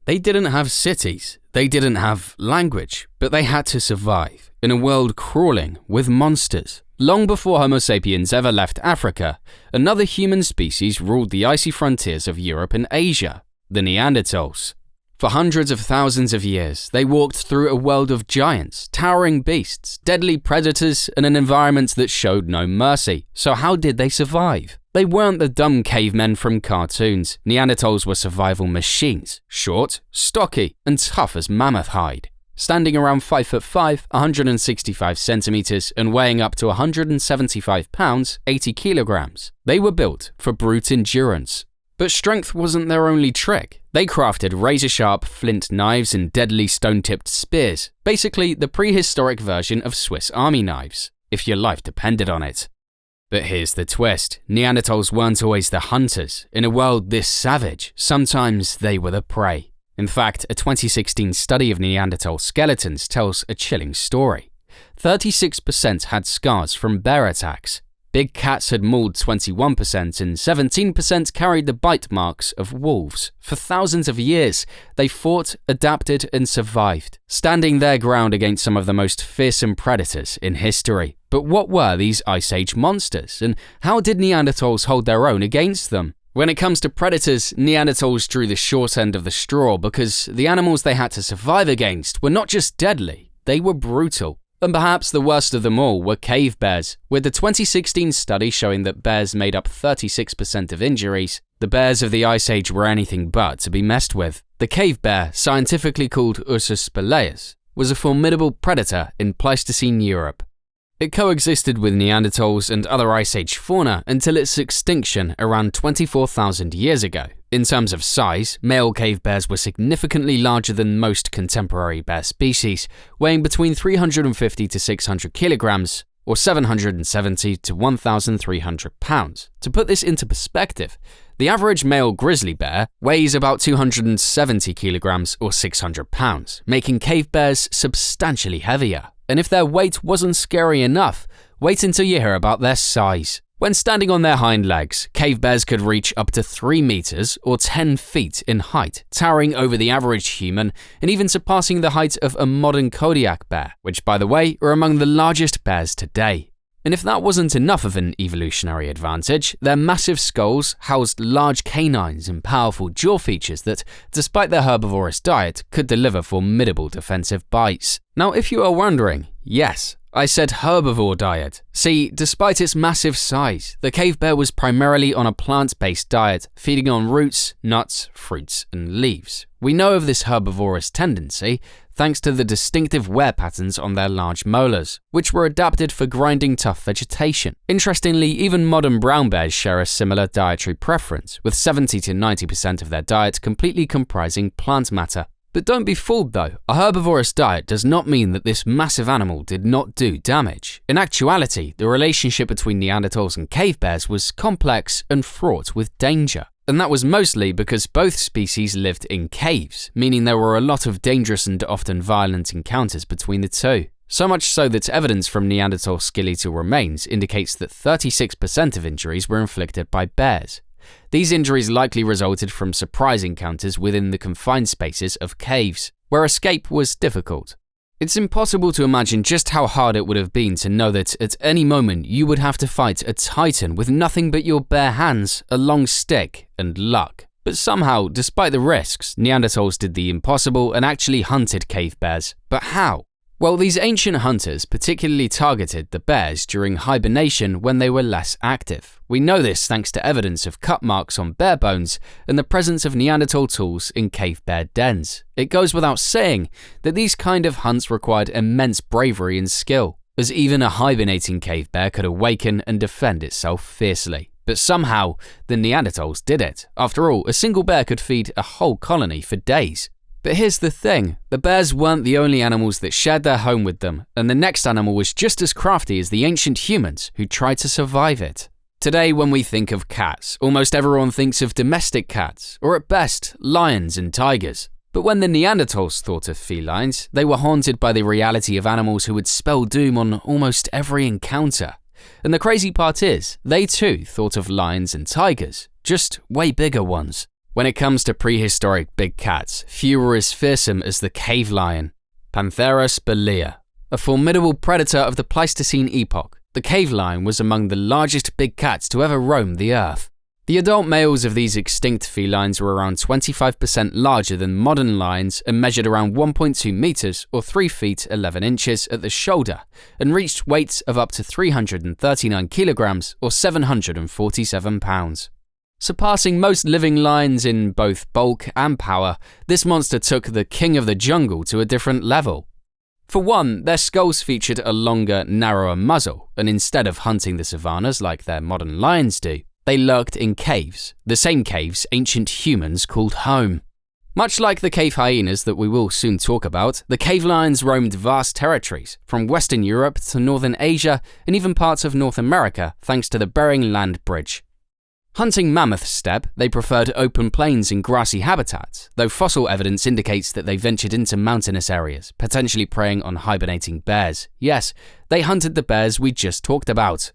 They didn't have cities, they didn't have language, but they had to survive in a world crawling with monsters. Long before Homo sapiens ever left Africa, another human species ruled the icy frontiers of Europe and Asia, the Neanderthals. For hundreds of thousands of years, they walked through a world of giants, towering beasts, deadly predators, and an environment that showed no mercy. So how did they survive? They weren't the dumb cavemen from cartoons. Neanderthals were survival machines, short, stocky, and tough as mammoth hide. Standing around 5'5", 165 centimeters, and weighing up to 175 pounds, 80 kilograms. They were built for brute endurance. But strength wasn't their only trick. They crafted razor-sharp flint knives and deadly stone-tipped spears, basically the prehistoric version of Swiss army knives, if your life depended on it. But here's the twist. Neanderthals weren't always the hunters. In a world this savage, sometimes they were the prey. In fact, a 2016 study of Neanderthal skeletons tells a chilling story. 36% had scars from bear attacks. Big cats had mauled 21% and 17% carried the bite marks of wolves. For thousands of years, they fought, adapted, and survived, standing their ground against some of the most fearsome predators in history. But what were these Ice Age monsters, and how did Neanderthals hold their own against them? When it comes to predators, Neanderthals drew the short end of the straw because the animals they had to survive against were not just deadly, they were brutal. And perhaps the worst of them all were cave bears, with the 2016 study showing that bears made up 36% of injuries. The bears of the Ice Age were anything but to be messed with. The cave bear, scientifically called Ursus spelaeus, was a formidable predator in Pleistocene Europe. It coexisted with Neanderthals and other Ice Age fauna until its extinction around 24,000 years ago. In terms of size, male cave bears were significantly larger than most contemporary bear species, weighing between 350 to 600 kilograms, or 770 to 1,300 pounds. To put this into perspective, the average male grizzly bear weighs about 270 kilograms or 600 pounds, making cave bears substantially heavier. And if their weight wasn't scary enough, wait until you hear about their size. When standing on their hind legs, cave bears could reach up to 3 meters or 10 feet in height, towering over the average human and even surpassing the height of a modern Kodiak bear, which, by the way, are among the largest bears today. And if that wasn't enough of an evolutionary advantage, their massive skulls housed large canines and powerful jaw features that, despite their herbivorous diet, could deliver formidable defensive bites. Now, if you are wondering, yes, I said herbivore diet. See, despite its massive size, the cave bear was primarily on a plant-based diet, feeding on roots, nuts, fruits, and leaves. We know of this herbivorous tendency thanks to the distinctive wear patterns on their large molars, which were adapted for grinding tough vegetation. Interestingly, even modern brown bears share a similar dietary preference, with 70 to 90% of their diet completely comprising plant matter. But don't be fooled though, a herbivorous diet does not mean that this massive animal did not do damage. In actuality, the relationship between Neanderthals and cave bears was complex and fraught with danger. And that was mostly because both species lived in caves, meaning there were a lot of dangerous and often violent encounters between the two. So much so that evidence from Neanderthal skeletal remains indicates that 36% of injuries were inflicted by bears. These injuries likely resulted from surprise encounters within the confined spaces of caves, where escape was difficult. It's impossible to imagine just how hard it would have been to know that at any moment you would have to fight a titan with nothing but your bare hands, a long stick, and luck. But somehow, despite the risks, Neanderthals did the impossible and actually hunted cave bears. But how? Well, these ancient hunters particularly targeted the bears during hibernation when they were less active. We know this thanks to evidence of cut marks on bear bones and the presence of Neanderthal tools in cave bear dens. It goes without saying that these kind of hunts required immense bravery and skill, as even a hibernating cave bear could awaken and defend itself fiercely. But somehow, the Neanderthals did it. After all, a single bear could feed a whole colony for days. But here's the thing, the bears weren't the only animals that shared their home with them, and the next animal was just as crafty as the ancient humans who tried to survive it. Today, when we think of cats, almost everyone thinks of domestic cats, or at best, lions and tigers. But when the Neanderthals thought of felines, they were haunted by the reality of animals who would spell doom on almost every encounter. And the crazy part is, they too thought of lions and tigers, just way bigger ones. When it comes to prehistoric big cats, few were as fearsome as the cave lion, Panthera spelaea. A formidable predator of the Pleistocene epoch, the cave lion was among the largest big cats to ever roam the earth. The adult males of these extinct felines were around 25% larger than modern lions and measured around 1.2 meters or 3 feet 11 inches at the shoulder and reached weights of up to 339 kilograms or 747 pounds. Surpassing most living lions in both bulk and power, this monster took the king of the jungle to a different level. For one, their skulls featured a longer, narrower muzzle, and instead of hunting the savannas like their modern lions do, they lurked in caves, the same caves ancient humans called home. Much like the cave hyenas that we will soon talk about, the cave lions roamed vast territories, from Western Europe to Northern Asia and even parts of North America thanks to the Bering Land Bridge. Hunting mammoth steppe, they preferred open plains and grassy habitats, though fossil evidence indicates that they ventured into mountainous areas, potentially preying on hibernating bears. Yes, they hunted the bears we just talked about.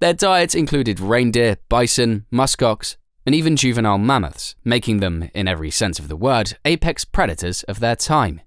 Their diet included reindeer, bison, muskox, and even juvenile mammoths, making them, in every sense of the word, apex predators of their time.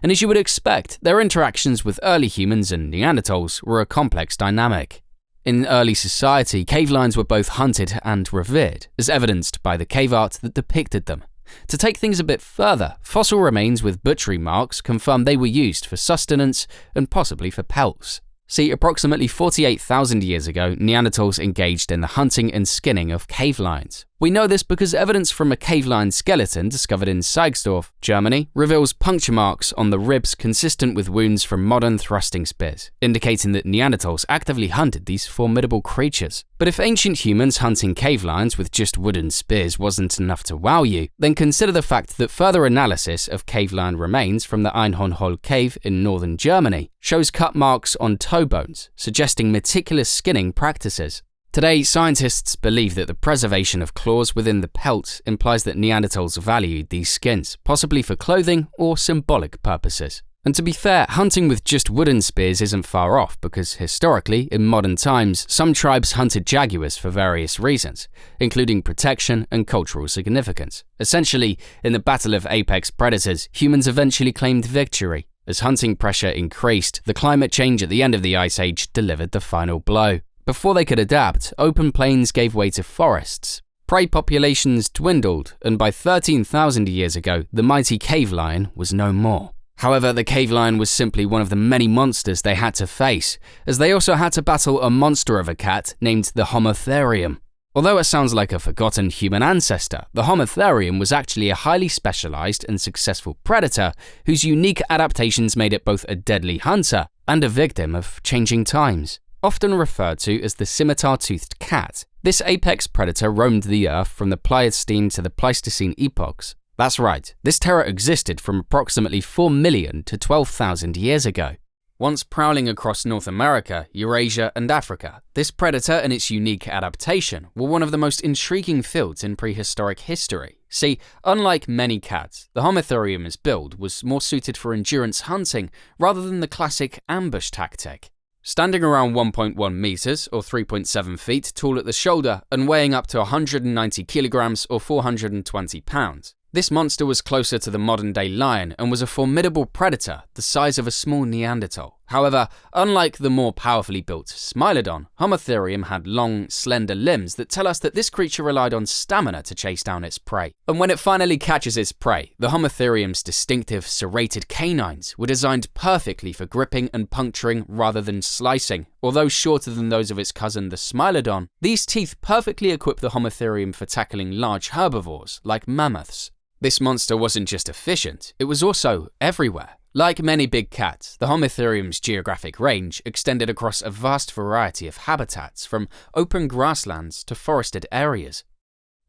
And as you would expect, their interactions with early humans and Neanderthals were a complex dynamic. In early society, cave lions were both hunted and revered, as evidenced by the cave art that depicted them. To take things a bit further, fossil remains with butchery marks confirm they were used for sustenance and possibly for pelts. See, approximately 48,000 years ago, Neanderthals engaged in the hunting and skinning of cave lions. We know this because evidence from a cave lion skeleton discovered in Seigsdorf, Germany, reveals puncture marks on the ribs consistent with wounds from modern thrusting spears, indicating that Neanderthals actively hunted these formidable creatures. But if ancient humans hunting cave lions with just wooden spears wasn't enough to wow you, then consider the fact that further analysis of cave lion remains from the Einhornhöhle cave in northern Germany shows cut marks on toe bones, suggesting meticulous skinning practices. Today, scientists believe that the preservation of claws within the pelt implies that Neanderthals valued these skins, possibly for clothing or symbolic purposes. And to be fair, hunting with just wooden spears isn't far off because historically, in modern times, some tribes hunted jaguars for various reasons, including protection and cultural significance. Essentially, in the battle of apex predators, humans eventually claimed victory. As hunting pressure increased, the climate change at the end of the Ice Age delivered the final blow. Before they could adapt, open plains gave way to forests. Prey populations dwindled, and by 13,000 years ago, the mighty cave lion was no more. However, the cave lion was simply one of the many monsters they had to face, as they also had to battle a monster of a cat named the Homotherium. Although it sounds like a forgotten human ancestor, the Homotherium was actually a highly specialized and successful predator whose unique adaptations made it both a deadly hunter and a victim of changing times. Often referred to as the scimitar-toothed cat, this apex predator roamed the earth from the Pliocene to the Pleistocene epochs. That's right, this terror existed from approximately 4 million to 12,000 years ago. Once prowling across North America, Eurasia, and Africa, this predator and its unique adaptation were one of the most intriguing fields in prehistoric history. See, unlike many cats, the Homotherium's build was more suited for endurance hunting rather than the classic ambush tactic. Standing around 1.1 meters or 3.7 feet tall at the shoulder and weighing up to 190 kilograms or 420 pounds. This monster was closer to the modern-day lion and was a formidable predator the size of a small Neanderthal. However, unlike the more powerfully built Smilodon, Homotherium had long, slender limbs that tell us that this creature relied on stamina to chase down its prey. And when it finally catches its prey, the Homotherium's distinctive serrated canines were designed perfectly for gripping and puncturing rather than slicing. Although shorter than those of its cousin the Smilodon, these teeth perfectly equip the Homotherium for tackling large herbivores like mammoths. This monster wasn't just efficient, it was also everywhere. Like many big cats, the Homotherium's geographic range extended across a vast variety of habitats, from open grasslands to forested areas.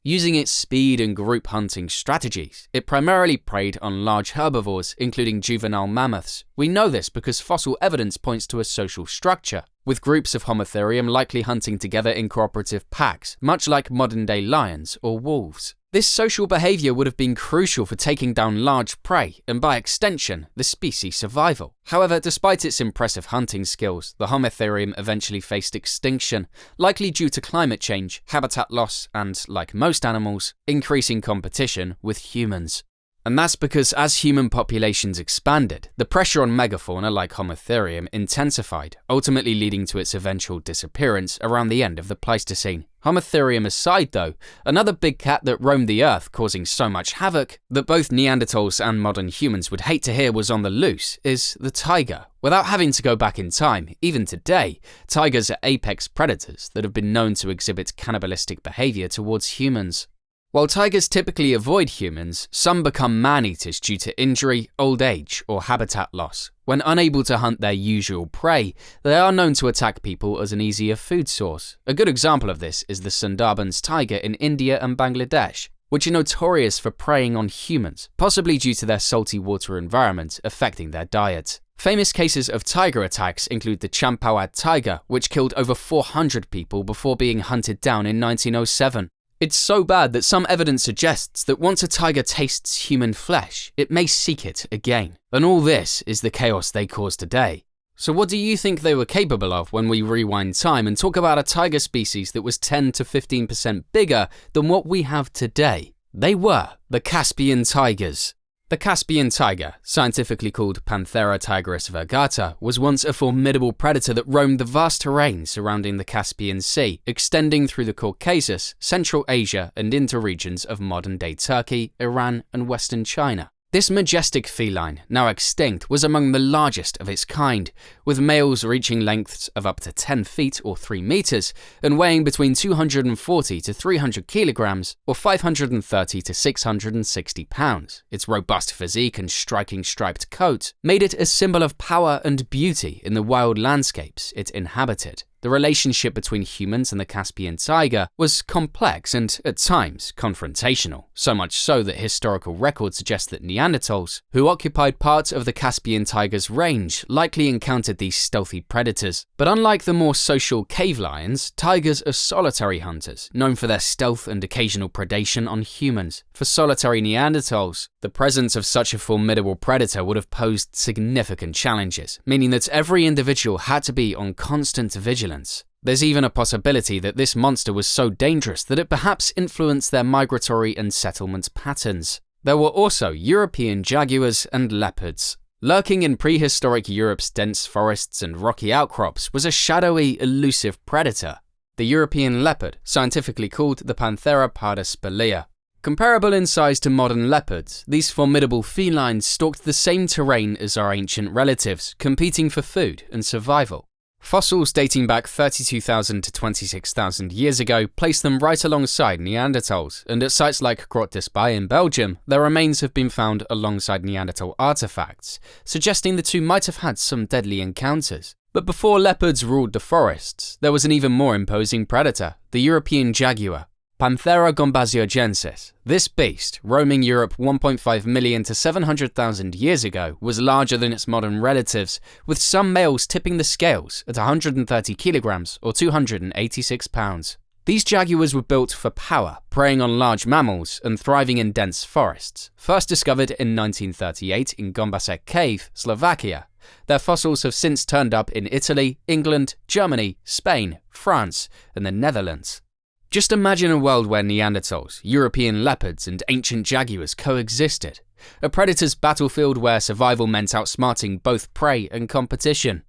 Using its speed and group hunting strategies, it primarily preyed on large herbivores, including juvenile mammoths. We know this because fossil evidence points to a social structure. with groups of Homotherium likely hunting together in cooperative packs, much like modern-day lions or wolves. This social behaviour would have been crucial for taking down large prey and, by extension, the species' survival. However, despite its impressive hunting skills, the Homotherium eventually faced extinction, likely due to climate change, habitat loss and, like most animals, increasing competition with humans. And that's because as human populations expanded, the pressure on megafauna like Homotherium intensified, ultimately leading to its eventual disappearance around the end of the Pleistocene. Homotherium aside though, another big cat that roamed the earth causing so much havoc that both Neanderthals and modern humans would hate to hear was on the loose is the tiger. Without having to go back in time, even today, tigers are apex predators that have been known to exhibit cannibalistic behaviour towards humans. While tigers typically avoid humans, some become man-eaters due to injury, old age, or habitat loss. When unable to hunt their usual prey, they are known to attack people as an easier food source. A good example of this is the Sundarbans tiger in India and Bangladesh, which are notorious for preying on humans, possibly due to their salty water environment affecting their diet. Famous cases of tiger attacks include the Champawat tiger, which killed over 400 people before being hunted down in 1907. It's so bad that some evidence suggests that once a tiger tastes human flesh, it may seek it again. And all this is the chaos they cause today. So what do you think they were capable of when we rewind time and talk about a tiger species that was 10 to 15% bigger than what we have today? They were the Caspian tigers. The Caspian tiger, scientifically called Panthera tigris virgata, was once a formidable predator that roamed the vast terrain surrounding the Caspian Sea, extending through the Caucasus, Central Asia, and into regions of modern-day Turkey, Iran, and Western China. This majestic feline, now extinct, was among the largest of its kind, with males reaching lengths of up to 10 feet or 3 meters and weighing between 240 to 300 kilograms or 530 to 660 pounds. Its robust physique and striking striped coat made it a symbol of power and beauty in the wild landscapes it inhabited. The relationship between humans and the Caspian tiger was complex and, at times, confrontational, so much so that historical records suggest that Neanderthals, who occupied parts of the Caspian tiger's range, likely encountered these stealthy predators. But unlike the more social cave lions, tigers are solitary hunters, known for their stealth and occasional predation on humans. For solitary Neanderthals, the presence of such a formidable predator would have posed significant challenges, meaning that every individual had to be on constant vigilance. There's even a possibility that this monster was so dangerous that it perhaps influenced their migratory and settlement patterns. There were also European jaguars and leopards. Lurking in prehistoric Europe's dense forests and rocky outcrops was a shadowy, elusive predator, the European leopard, scientifically called the Panthera Pardus Spelaea. Comparable in size to modern leopards, these formidable felines stalked the same terrain as our ancient relatives, competing for food and survival. Fossils dating back 32,000 to 26,000 years ago place them right alongside Neanderthals, and at sites like Grotte des Bays in Belgium, their remains have been found alongside Neanderthal artifacts, suggesting the two might have had some deadly encounters. But before leopards ruled the forests, there was an even more imposing predator, the European jaguar. Panthera gombasiogensis. This beast, roaming Europe 1.5 million to 700,000 years ago, was larger than its modern relatives, with some males tipping the scales at 130 kilograms or 286 pounds. These jaguars were built for power, preying on large mammals and thriving in dense forests. First discovered in 1938 in Gombasek Cave, Slovakia. Their fossils have since turned up in Italy, England, Germany, Spain, France, and the Netherlands. Just imagine a world where Neanderthals, European leopards, and ancient jaguars coexisted. A predator's battlefield where survival meant outsmarting both prey and competition.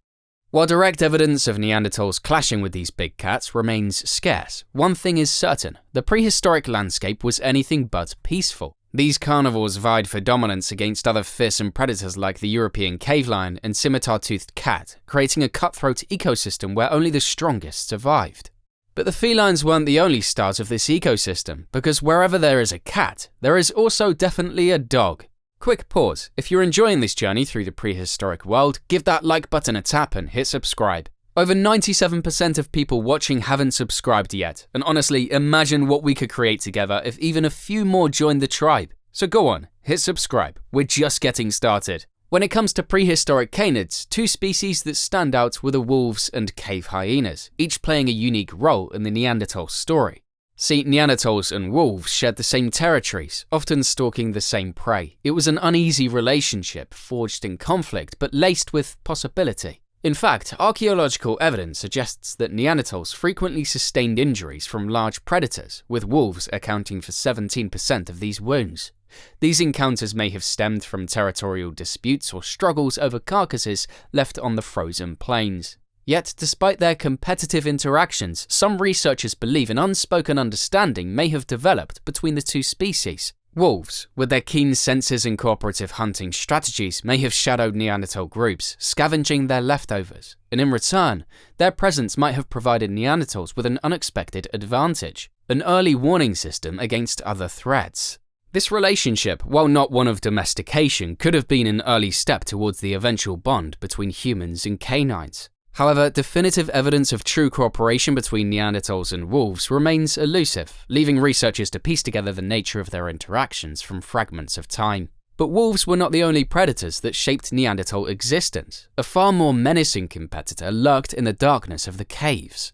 While direct evidence of Neanderthals clashing with these big cats remains scarce, one thing is certain: the prehistoric landscape was anything but peaceful. These carnivores vied for dominance against other fearsome predators like the European cave lion and scimitar-toothed cat, creating a cutthroat ecosystem where only the strongest survived. But the felines weren't the only stars of this ecosystem, because wherever there is a cat, there is also definitely a dog. Quick pause. If you're enjoying this journey through the prehistoric world, give that like button a tap and hit subscribe. Over 97% of people watching haven't subscribed yet, and honestly, imagine what we could create together if even a few more joined the tribe. So go on, hit subscribe. We're just getting started. When it comes to prehistoric canids, two species that stand out were the wolves and cave hyenas, each playing a unique role in the Neanderthal story. See, Neanderthals and wolves shared the same territories, often stalking the same prey. It was an uneasy relationship, forged in conflict, but laced with possibility. In fact, archaeological evidence suggests that Neanderthals frequently sustained injuries from large predators, with wolves accounting for 17% of these wounds. These encounters may have stemmed from territorial disputes or struggles over carcasses left on the frozen plains. Yet, despite their competitive interactions, some researchers believe an unspoken understanding may have developed between the two species. Wolves, with their keen senses and cooperative hunting strategies, may have shadowed Neanderthal groups, scavenging their leftovers, and in return, their presence might have provided Neanderthals with an unexpected advantage, an early warning system against other threats. This relationship, while not one of domestication, could have been an early step towards the eventual bond between humans and canines. However, definitive evidence of true cooperation between Neanderthals and wolves remains elusive, leaving researchers to piece together the nature of their interactions from fragments of time. But wolves were not the only predators that shaped Neanderthal existence. A far more menacing competitor lurked in the darkness of the caves.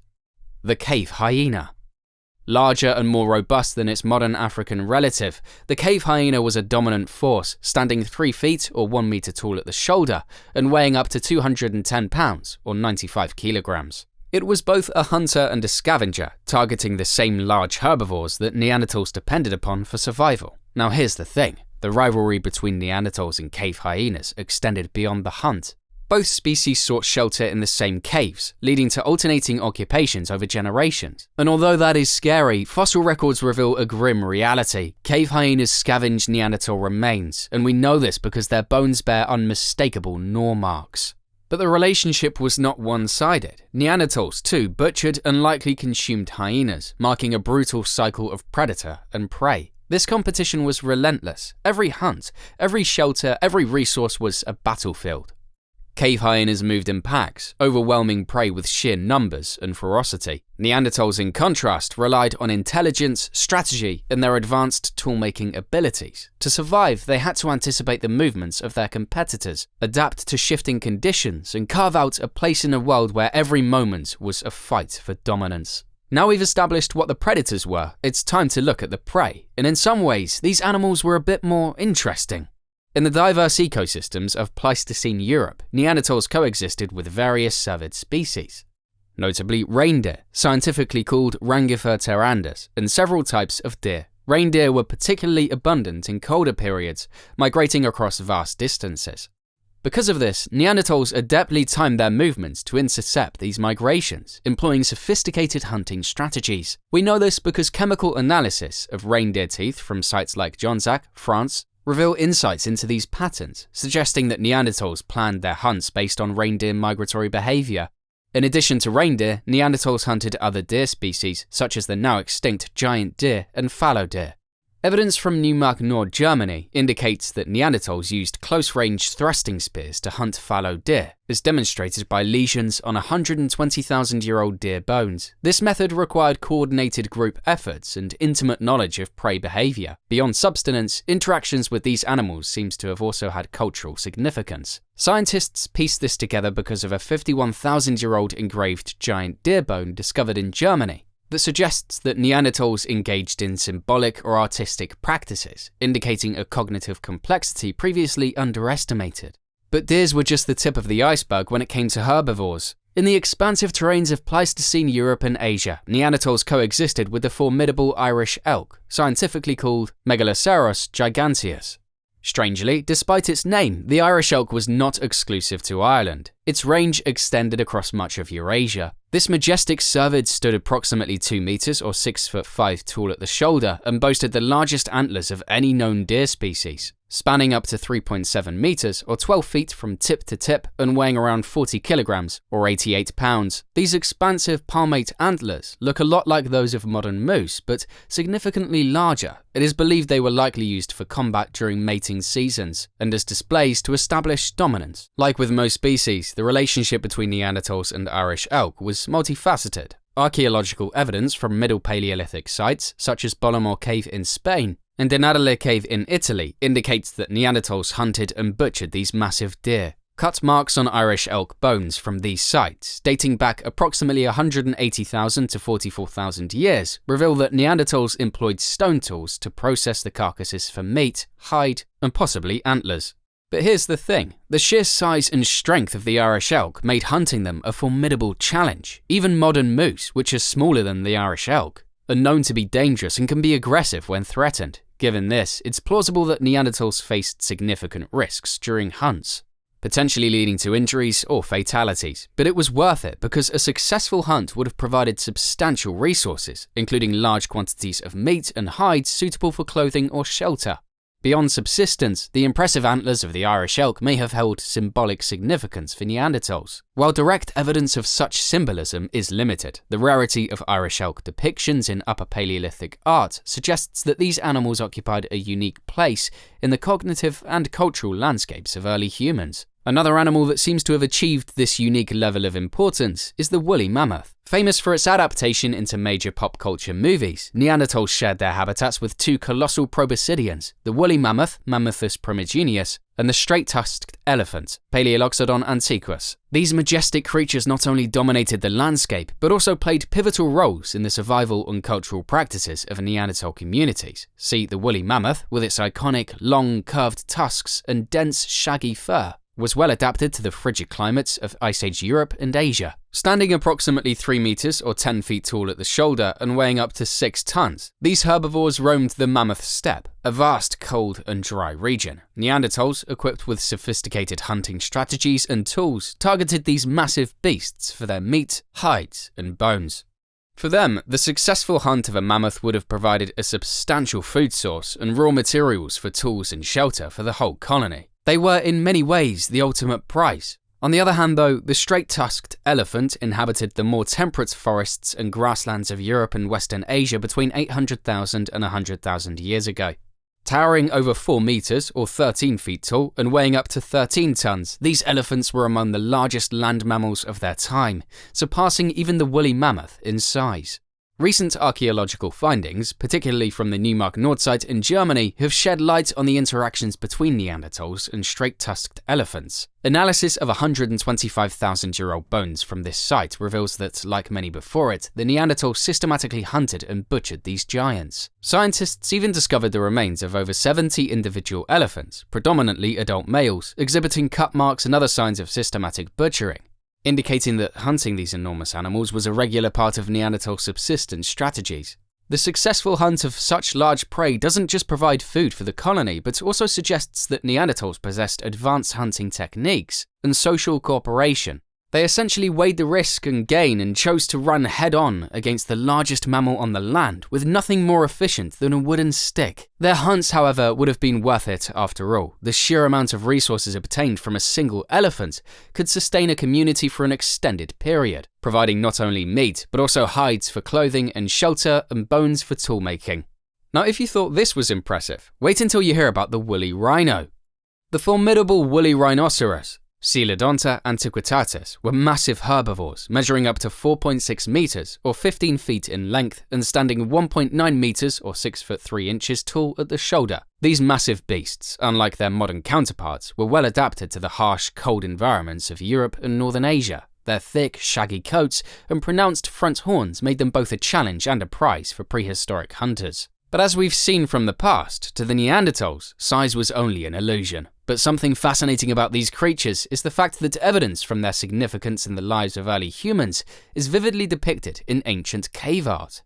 The cave hyena. Larger and more robust than its modern African relative, the cave hyena was a dominant force, standing 3 feet or 1 meter tall at the shoulder and weighing up to 210 pounds or 95 kilograms. It was both a hunter and a scavenger, targeting the same large herbivores that Neanderthals depended upon for survival. Now here's the thing, the rivalry between Neanderthals and cave hyenas extended beyond the hunt. Both species sought shelter in the same caves, leading to alternating occupations over generations. And although that is scary, fossil records reveal a grim reality. Cave hyenas scavenged Neanderthal remains, and we know this because their bones bear unmistakable gnaw marks. But the relationship was not one-sided. Neanderthals, too, butchered and likely consumed hyenas, marking a brutal cycle of predator and prey. This competition was relentless. Every hunt, every shelter, every resource was a battlefield. Cave hyenas moved in packs, overwhelming prey with sheer numbers and ferocity. Neanderthals, in contrast, relied on intelligence, strategy, and their advanced tool-making abilities. To survive, they had to anticipate the movements of their competitors, adapt to shifting conditions, and carve out a place in a world where every moment was a fight for dominance. Now we've established what the predators were, it's time to look at the prey, and in some ways, these animals were a bit more interesting. In the diverse ecosystems of Pleistocene Europe, Neanderthals coexisted with various cervid species, notably reindeer, scientifically called Rangifer tarandus, and several types of deer. Reindeer were particularly abundant in colder periods, migrating across vast distances. Because of this, Neanderthals adeptly timed their movements to intercept these migrations, employing sophisticated hunting strategies. We know this because chemical analysis of reindeer teeth from sites like Jonzac, France, reveal insights into these patterns, suggesting that Neanderthals planned their hunts based on reindeer migratory behavior. In addition to reindeer, Neanderthals hunted other deer species, such as the now extinct giant deer and fallow deer. Evidence from Neumark, Nord, Germany indicates that Neanderthals used close-range thrusting spears to hunt fallow deer, as demonstrated by lesions on 120,000-year-old deer bones. This method required coordinated group efforts and intimate knowledge of prey behavior. Beyond subsistence, interactions with these animals seems to have also had cultural significance. Scientists pieced this together because of a 51,000-year-old engraved giant deer bone discovered in Germany that suggests that Neanderthals engaged in symbolic or artistic practices, indicating a cognitive complexity previously underestimated. But deers were just the tip of the iceberg when it came to herbivores. In the expansive terrains of Pleistocene Europe and Asia, Neanderthals coexisted with the formidable Irish elk, scientifically called Megaloceros giganteus. Strangely, despite its name, the Irish elk was not exclusive to Ireland. Its range extended across much of Eurasia. This majestic cervid stood approximately 2 meters or 6'5" tall at the shoulder and boasted the largest antlers of any known deer species, spanning up to 3.7 meters or 12 feet from tip to tip and weighing around 40 kilograms or 88 pounds. These expansive palmate antlers look a lot like those of modern moose, but significantly larger. It is believed they were likely used for combat during mating seasons and as displays to establish dominance. Like with most species, the relationship between Neanderthals and Irish elk was multifaceted. Archaeological evidence from Middle Paleolithic sites, such as Bollamore Cave in Spain, and the Neanderthal cave in Italy indicates that Neanderthals hunted and butchered these massive deer. Cut marks on Irish elk bones from these sites, dating back approximately 180,000 to 44,000 years, reveal that Neanderthals employed stone tools to process the carcasses for meat, hide, and possibly antlers. But here's the thing, the sheer size and strength of the Irish elk made hunting them a formidable challenge. Even modern moose, which are smaller than the Irish elk, are known to be dangerous and can be aggressive when threatened. Given this, it's plausible that Neanderthals faced significant risks during hunts, potentially leading to injuries or fatalities, but it was worth it because a successful hunt would have provided substantial resources, including large quantities of meat and hides suitable for clothing or shelter. Beyond subsistence, the impressive antlers of the Irish elk may have held symbolic significance for Neanderthals. While direct evidence of such symbolism is limited, the rarity of Irish elk depictions in Upper Paleolithic art suggests that these animals occupied a unique place in the cognitive and cultural landscapes of early humans. Another animal that seems to have achieved this unique level of importance is the woolly mammoth. Famous for its adaptation into major pop culture movies, Neanderthals shared their habitats with two colossal proboscideans, the woolly mammoth, Bos Primigenius, and the straight-tusked elephant, Paleoloxodon antiquus. These majestic creatures not only dominated the landscape, but also played pivotal roles in the survival and cultural practices of Neanderthal communities. See the woolly mammoth, with its iconic, long, curved tusks and dense, shaggy fur, was well adapted to the frigid climates of Ice Age Europe and Asia. Standing approximately 3 meters or 10 feet tall at the shoulder and weighing up to 6 tons, these herbivores roamed the Mammoth steppe, a vast, cold and dry region. Neanderthals, equipped with sophisticated hunting strategies and tools, targeted these massive beasts for their meat, hides and bones. For them, the successful hunt of a mammoth would have provided a substantial food source and raw materials for tools and shelter for the whole colony. They were in many ways the ultimate prize. On the other hand though, the straight-tusked elephant inhabited the more temperate forests and grasslands of Europe and Western Asia between 800,000 and 100,000 years ago. Towering over 4 meters or 13 feet tall and weighing up to 13 tons, these elephants were among the largest land mammals of their time, surpassing even the woolly mammoth in size. Recent archaeological findings, particularly from the Neumark Nord site in Germany, have shed light on the interactions between Neanderthals and straight-tusked elephants. Analysis of 125,000-year-old bones from this site reveals that, like many before it, the Neanderthals systematically hunted and butchered these giants. Scientists even discovered the remains of over 70 individual elephants, predominantly adult males, exhibiting cut marks and other signs of systematic butchering, indicating that hunting these enormous animals was a regular part of Neanderthal subsistence strategies. The successful hunt of such large prey doesn't just provide food for the colony, but also suggests that Neanderthals possessed advanced hunting techniques and social cooperation. They essentially weighed the risk and gain and chose to run head-on against the largest mammal on the land with nothing more efficient than a wooden stick. Their hunts, however, would have been worth it after all. The sheer amount of resources obtained from a single elephant could sustain a community for an extended period, providing not only meat, but also hides for clothing and shelter and bones for tool making. Now, if you thought this was impressive, wait until you hear about the woolly rhino. The formidable woolly rhinoceros, Coelodonta antiquitatis, were massive herbivores, measuring up to 4.6 meters or 15 feet in length and standing 1.9 meters or 6 foot 3 inches tall at the shoulder. These massive beasts, unlike their modern counterparts, were well adapted to the harsh, cold environments of Europe and Northern Asia. Their thick, shaggy coats and pronounced front horns made them both a challenge and a prize for prehistoric hunters. But as we've seen from the past, to the Neanderthals, size was only an illusion. But something fascinating about these creatures is the fact that evidence from their significance in the lives of early humans is vividly depicted in ancient cave art.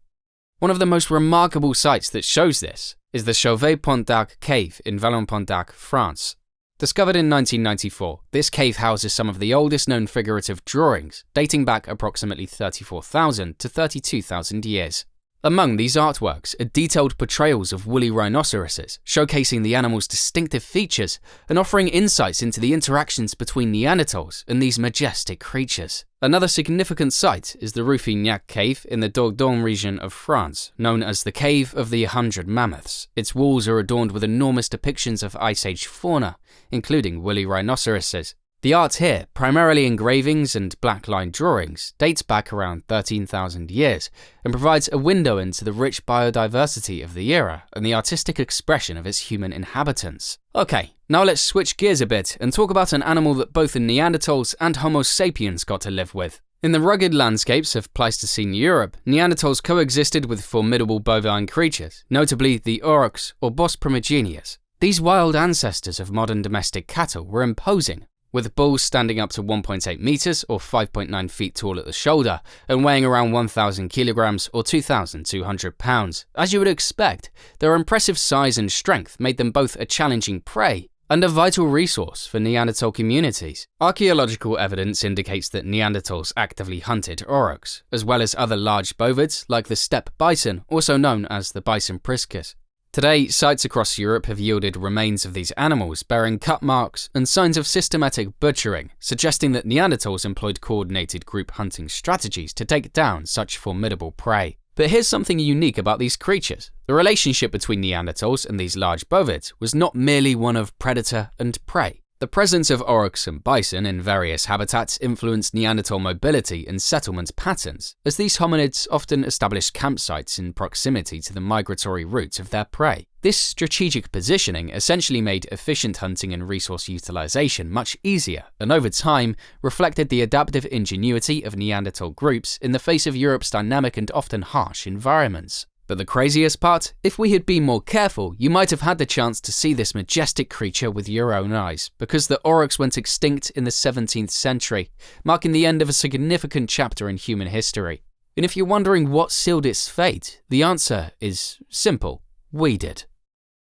One of the most remarkable sites that shows this is the Chauvet-Pont d'Arc cave in Vallon-Pont-d'Arc, France. Discovered in 1994, this cave houses some of the oldest known figurative drawings, dating back approximately 34,000 to 32,000 years. Among these artworks are detailed portrayals of woolly rhinoceroses, showcasing the animal's distinctive features and offering insights into the interactions between Neanderthals and these majestic creatures. Another significant site is the Ruffignac cave in the Dordogne region of France, known as the Cave of the 100 Mammoths. Its walls are adorned with enormous depictions of Ice Age fauna, including woolly rhinoceroses. The art here, primarily engravings and black-line drawings, dates back around 13,000 years and provides a window into the rich biodiversity of the era and the artistic expression of its human inhabitants. Okay, now let's switch gears a bit and talk about an animal that both the Neanderthals and Homo sapiens got to live with. In the rugged landscapes of Pleistocene Europe, Neanderthals coexisted with formidable bovine creatures, notably the Aurochs or Bos Primigenius. These wild ancestors of modern domestic cattle were imposing, with bulls standing up to 1.8 meters or 5.9 feet tall at the shoulder and weighing around 1,000 kilograms or 2,200 pounds. As you would expect, their impressive size and strength made them both a challenging prey and a vital resource for Neanderthal communities. Archaeological evidence indicates that Neanderthals actively hunted aurochs, as well as other large bovids like the steppe bison, also known as the bison priscus. Today, sites across Europe have yielded remains of these animals bearing cut marks and signs of systematic butchering, suggesting that Neanderthals employed coordinated group hunting strategies to take down such formidable prey. But here's something unique about these creatures. The relationship between Neanderthals and these large bovids was not merely one of predator and prey. The presence of aurochs and bison in various habitats influenced Neanderthal mobility and settlement patterns, as these hominids often established campsites in proximity to the migratory routes of their prey. This strategic positioning essentially made efficient hunting and resource utilization much easier, and over time, reflected the adaptive ingenuity of Neanderthal groups in the face of Europe's dynamic and often harsh environments. But the craziest part? If we had been more careful, you might have had the chance to see this majestic creature with your own eyes, because the aurochs went extinct in the 17th century, marking the end of a significant chapter in human history. And if you're wondering what sealed its fate, the answer is simple: we did.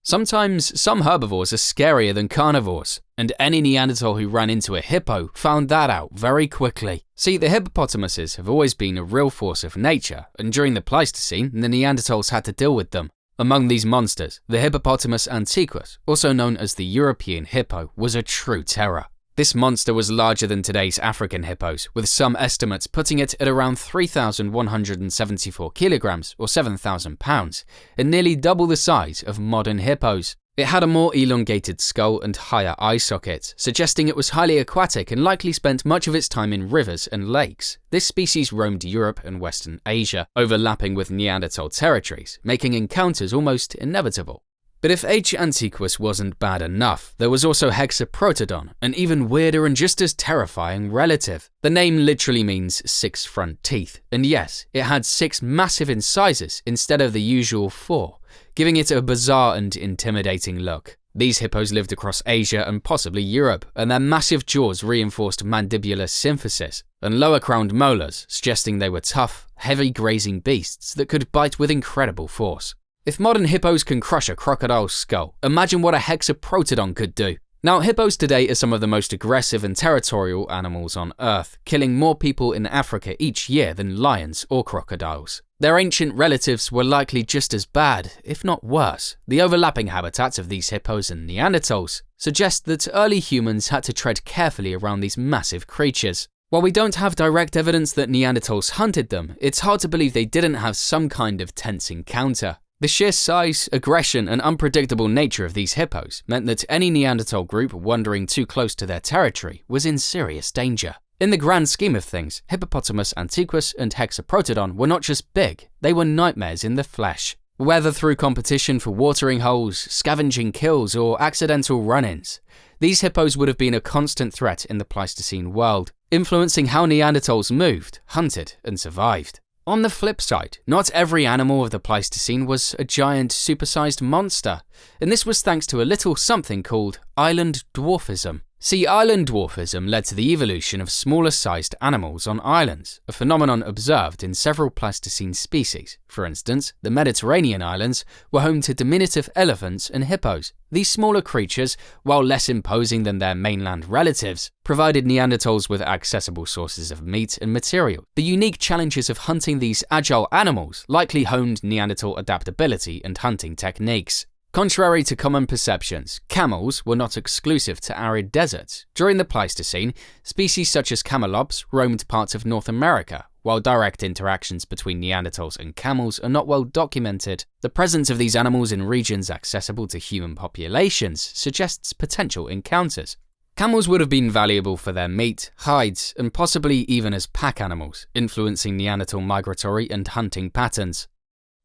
Sometimes some herbivores are scarier than carnivores, and any Neanderthal who ran into a hippo found that out very quickly. See, the hippopotamuses have always been a real force of nature, and during the Pleistocene, the Neanderthals had to deal with them. Among these monsters, the Hippopotamus antiquus, also known as the European hippo, was a true terror. This monster was larger than today's African hippos, with some estimates putting it at around 3,174 kilograms or 7,000 pounds, and nearly double the size of modern hippos. It had a more elongated skull and higher eye sockets, suggesting it was highly aquatic and likely spent much of its time in rivers and lakes. This species roamed Europe and Western Asia, overlapping with Neanderthal territories, making encounters almost inevitable. But if H. antiquus wasn't bad enough, there was also Hexaprotodon, an even weirder and just as terrifying relative. The name literally means 6 front teeth, and yes, it had 6 massive incisors instead of the usual 4, giving it a bizarre and intimidating look. These hippos lived across Asia and possibly Europe, and their massive jaws reinforced mandibular symphysis and lower-crowned molars, suggesting they were tough, heavy grazing beasts that could bite with incredible force. If modern hippos can crush a crocodile's skull, imagine what a Hexaprotodon could do. Now, hippos today are some of the most aggressive and territorial animals on Earth, killing more people in Africa each year than lions or crocodiles. Their ancient relatives were likely just as bad, if not worse. The overlapping habitats of these hippos and Neanderthals suggest that early humans had to tread carefully around these massive creatures. While we don't have direct evidence that Neanderthals hunted them, it's hard to believe they didn't have some kind of tense encounter. The sheer size, aggression, and unpredictable nature of these hippos meant that any Neanderthal group wandering too close to their territory was in serious danger. In the grand scheme of things, Hippopotamus antiquus and Hexaprotodon were not just big, they were nightmares in the flesh. Whether through competition for watering holes, scavenging kills, or accidental run-ins, these hippos would have been a constant threat in the Pleistocene world, influencing how Neanderthals moved, hunted, and survived. On the flip side, not every animal of the Pleistocene was a giant, supersized monster, and this was thanks to a little something called island dwarfism. See, island dwarfism led to the evolution of smaller-sized animals on islands, a phenomenon observed in several Pleistocene species. For instance, the Mediterranean islands were home to diminutive elephants and hippos. These smaller creatures, while less imposing than their mainland relatives, provided Neanderthals with accessible sources of meat and material. The unique challenges of hunting these agile animals likely honed Neanderthal adaptability and hunting techniques. Contrary to common perceptions, camels were not exclusive to arid deserts. During the Pleistocene, species such as camelops roamed parts of North America. While direct interactions between Neanderthals and camels are not well documented, the presence of these animals in regions accessible to human populations suggests potential encounters. Camels would have been valuable for their meat, hides, and possibly even as pack animals, influencing Neanderthal migratory and hunting patterns.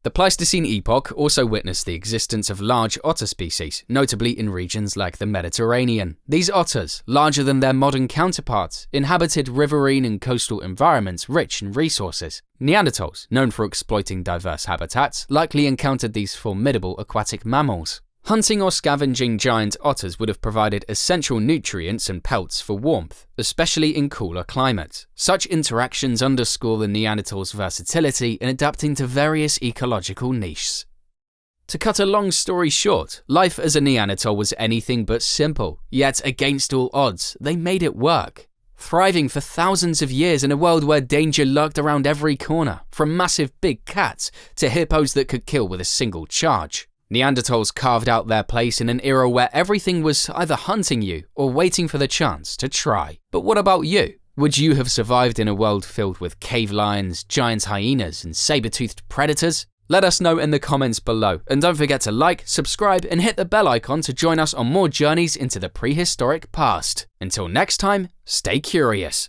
The Pleistocene epoch also witnessed the existence of large otter species, notably in regions like the Mediterranean. These otters, larger than their modern counterparts, inhabited riverine and coastal environments rich in resources. Neanderthals, known for exploiting diverse habitats, likely encountered these formidable aquatic mammals. Hunting or scavenging giant otters would have provided essential nutrients and pelts for warmth, especially in cooler climates. Such interactions underscore the Neanderthals' versatility in adapting to various ecological niches. To cut a long story short, life as a Neanderthal was anything but simple, yet against all odds, they made it work. Thriving for thousands of years in a world where danger lurked around every corner, from massive big cats to hippos that could kill with a single charge. Neanderthals carved out their place in an era where everything was either hunting you or waiting for the chance to try. But what about you? Would you have survived in a world filled with cave lions, giant hyenas, and saber-toothed predators? Let us know in the comments below, and don't forget to like, subscribe, and hit the bell icon to join us on more journeys into the prehistoric past. Until next time, stay curious.